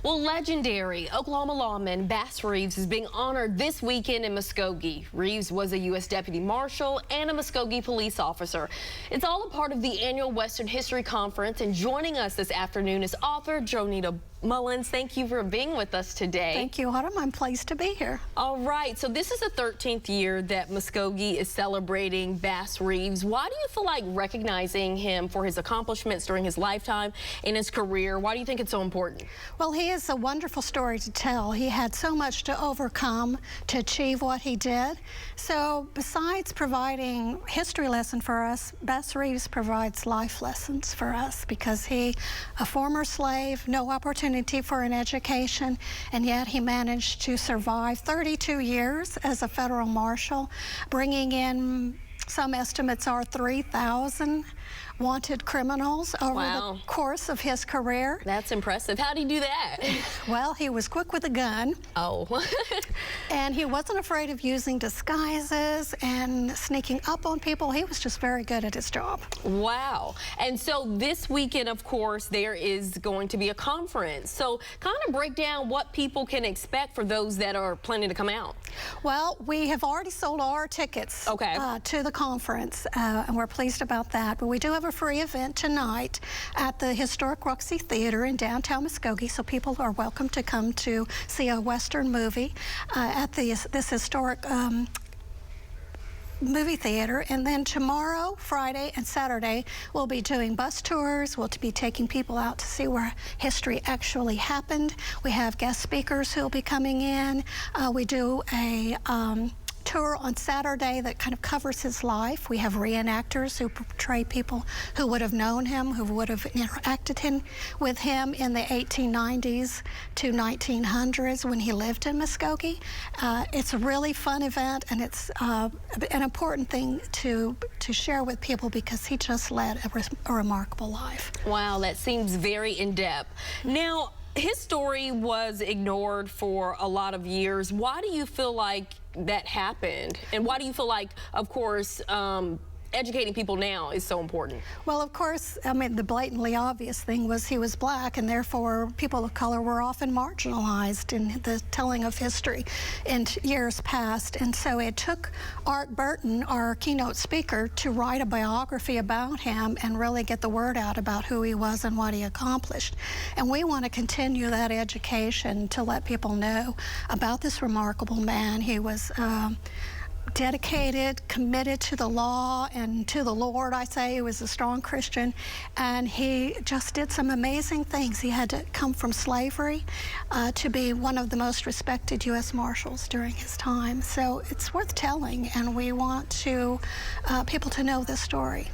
Well, legendary Oklahoma lawman Bass Reeves is being honored this weekend in Muskogee. Reeves was a U.S. Deputy Marshal and a Muskogee police officer. It's all a part of the annual Western History Conference, and joining us this afternoon is author Jonita Mullins. Thank you for being with us today. Thank you, Autumn. I'm pleased to be here. All right, so this is the 13th year that Muskogee is celebrating Bass Reeves. Why do you feel like recognizing him for his accomplishments during his lifetime and his career? Why do you think it's so important? Well, he is a wonderful story to tell. He had so much to overcome to achieve what he did. So besides providing history lesson for us, Bass Reeves provides life lessons for us because he, a former slave, no opportunity for an education, and yet he managed to survive 32 years as a federal marshal, bringing in, some estimates are 3,000 wanted criminals over the course of his career. That's impressive. How did he do that? Well, he was quick with a gun. Oh. And he wasn't afraid of using disguises and sneaking up on people. He was just very good at his job. Wow. And so this weekend, of course, there is going to be a conference. So kind of break down what people can expect for those that are planning to come out. Well, we have already sold all our tickets to the conference, and we're pleased about that. But we do have a free event tonight at the historic Roxy Theater in downtown Muskogee, so people are welcome to come to see a Western movie at this historic movie theater. And then tomorrow, Friday and Saturday, we'll be doing bus tours. We'll be taking people out to see where history actually happened. We have guest speakers who'll be coming in. We do a tour on Saturday that kind of covers his life. We have reenactors who portray people who would have known him, who would have interacted with him in the 1890s to 1900s when he lived in Muskogee. It's a really fun event, and it's an important thing to share with people because he just led a remarkable life. Wow, that seems very in-depth. Now, his story was ignored for a lot of years. Why do you feel like that happened? And why do you feel like, of course, educating people now is so important? Well, of course, I mean, the blatantly obvious thing was he was black, and therefore people of color were often marginalized in the telling of history in years past. And so it took Art Burton, our keynote speaker, to write a biography about him and really get the word out about who he was and what he accomplished. And we want to continue that education to let people know about this remarkable man. He was dedicated, committed to the law and to the Lord, I say. He was a strong Christian, and he just did some amazing things. He had to come from slavery to be one of the most respected U.S. Marshals during his time. So it's worth telling, and we want to people to know this story.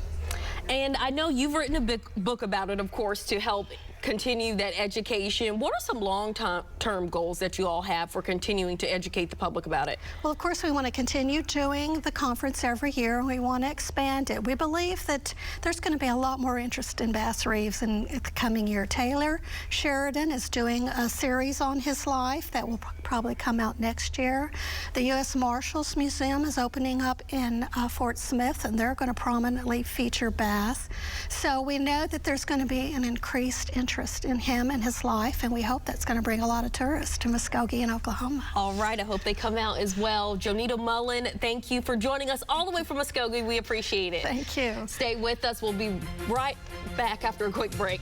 And I know you've written a book about it, of course, to help continue that education. What are some long-term goals that you all have for continuing to educate the public about it? Well, of course, we want to continue doing the conference every year. We want to expand it. We believe that there's going to be a lot more interest in Bass Reeves in the coming year. Taylor Sheridan is doing a series on his life that will probably come out next year. The U.S. Marshals Museum is opening up in Fort Smith, and they're going to prominently feature Bass. So we know that there's going to be an increased interest in him and his life, and we hope that's going to bring a lot of tourists to Muskogee and Oklahoma. All right, I hope they come out as well. Jonita Mullins, thank you for joining us all the way from Muskogee. We appreciate it. Thank you. Stay with us. We'll be right back after a quick break.